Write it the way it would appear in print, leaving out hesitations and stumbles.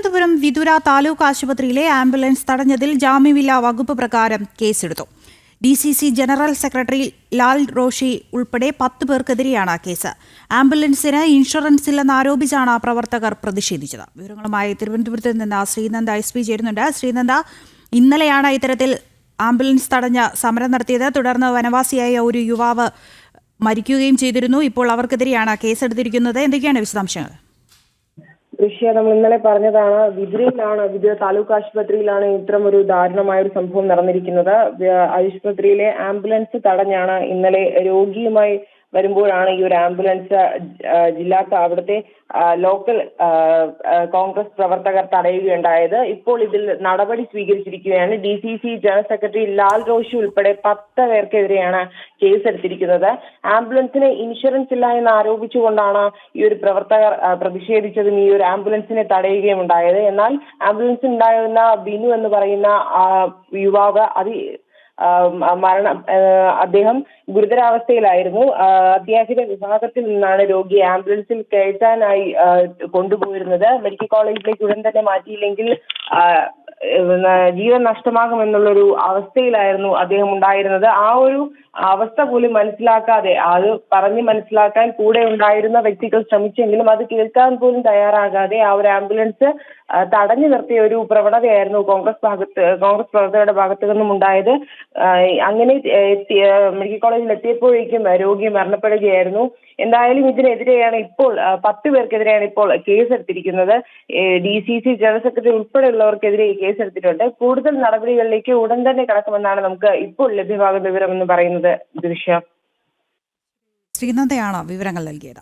തിരുവനന്തപുരം വിതുര താലൂക്ക് ആശുപത്രിയിലെ ആംബുലൻസ് തടഞ്ഞതിൽ ജാമ്യമില്ലാ വകുപ്പ് പ്രകാരം കേസെടുത്തു. DCC general secretary Lal Roshi ഉൾപ്പെടെ 10 പേർക്കെതിരെയാണ് കേസ്. ആംബുലൻസിന് ഇൻഷുറൻസ് ഇല്ലെന്ന് ആരോപിച്ചാണ് പ്രവർത്തകർ പ്രതിഷേധിച്ചത്. വിവരങ്ങളുമായി തിരുവനന്തപുരത്ത് നിന്ന് ശ്രീനന്ദ SP ചേരുന്നുണ്ട്. ശ്രീനന്ദ, ഇന്നലെയാണ് ഇത്തരത്തിൽ ആംബുലൻസ് തടഞ്ഞ സമരം നടത്തിയത്. തുടർന്ന് വനവാസിയായ ഒരു യുവാവ് മരിക്കുകയും ചെയ്തിരുന്നു. ഇപ്പോൾ അവർക്കെതിരെയാണ് കേസെടുത്തിരിക്കുന്നത്. എന്തൊക്കെയാണ് വിശദാംശങ്ങൾ? നമ്മൾ ഇന്നലെ പറഞ്ഞതാണ്, വിതുര താലൂക്ക് ആശുപത്രിയിലാണ് ഇത്തരം ഒരു ദാരുണമായ ഒരു സംഭവം നടന്നിരിക്കുന്നത്. ആശുപത്രിയിലെ ആംബുലൻസ് തടഞ്ഞാണ് ഇന്നലെ രോഗിയുമായി വരുമ്പോഴാണ് ഈ ഒരു ആംബുലൻസ് അവിടുത്തെ ലോക്കൽ കോൺഗ്രസ് പ്രവർത്തകർ തടയുകയുണ്ടായത്. ഇപ്പോൾ ഇതിൽ നടപടി സ്വീകരിച്ചിരിക്കുകയാണ്. DCC general secretary Lal Roshi ഉൾപ്പെടെ 10 പേർക്കെതിരെയാണ് കേസെടുത്തിരിക്കുന്നത്. ആംബുലൻസിന് ഇൻഷുറൻസ് ഇല്ല എന്ന് ആരോപിച്ചുകൊണ്ടാണ് ഈ ഒരു പ്രവർത്തകർ പ്രതിഷേധിച്ചതും ഈ ഒരു ആംബുലൻസിനെ തടയുകയും ഉണ്ടായത്. എന്നാൽ ആംബുലൻസിൽ ഉണ്ടായിരുന്ന ബിനു എന്ന് പറയുന്ന യുവാവ് അദ്ദേഹം ഗുരുതരാവസ്ഥയിലായിരുന്നു. അത്യാഹിത വിഭാഗത്തിൽ നിന്നാണ് രോഗിയെ ആംബുലൻസിൽ കയറ്റാനായി കൊണ്ടുപോയിരുന്നത്. മെഡിക്കൽ കോളേജിലേക്ക് ഉടൻ തന്നെ മാറ്റിയില്ലെങ്കിൽ ജീവൻ നഷ്ടമാകുമെന്നുള്ളൊരു അവസ്ഥയിലായിരുന്നു അദ്ദേഹം ഉണ്ടായിരുന്നത്. ആ ഒരു അവസ്ഥ പോലും മനസ്സിലാക്കാതെ, അത് പറഞ്ഞ് മനസ്സിലാക്കാൻ കൂടെ ഉണ്ടായിരുന്ന വ്യക്തികൾ ശ്രമിച്ചെങ്കിലും അത് കേൾക്കാൻ പോലും തയ്യാറാകാതെ ആ ഒരു ആംബുലൻസ് തടഞ്ഞു നിർത്തിയ ഒരു പ്രവണതയായിരുന്നു കോൺഗ്രസ് പ്രവർത്തകരുടെ ഭാഗത്തു നിന്നും ഉണ്ടായത്. അങ്ങനെ മെഡിക്കൽ കോളേജിൽ എത്തിയപ്പോഴേക്കും രോഗി മരണപ്പെടുകയായിരുന്നു. എന്തായാലും ഇതിനെതിരെയാണ് ഇപ്പോൾ 10 പേർക്കെതിരെയാണ് ഇപ്പോൾ കേസെടുത്തിരിക്കുന്നത്. DCC ജനറൽ സെക്രട്ടറി ഉൾപ്പെടെയുള്ളവർക്കെതിരെ കേസെടുത്തിട്ടുണ്ട്. കൂടുതൽ നടപടികളിലേക്ക് ഉടൻ തന്നെ കടക്കുമെന്നാണ് നമുക്ക് ഇപ്പോൾ ലഭ്യമാകുന്ന വിവരം എന്ന് പറയുന്നത്. ശ്രീനന്ദയാണ് വിവരങ്ങൾ നൽകിയത്.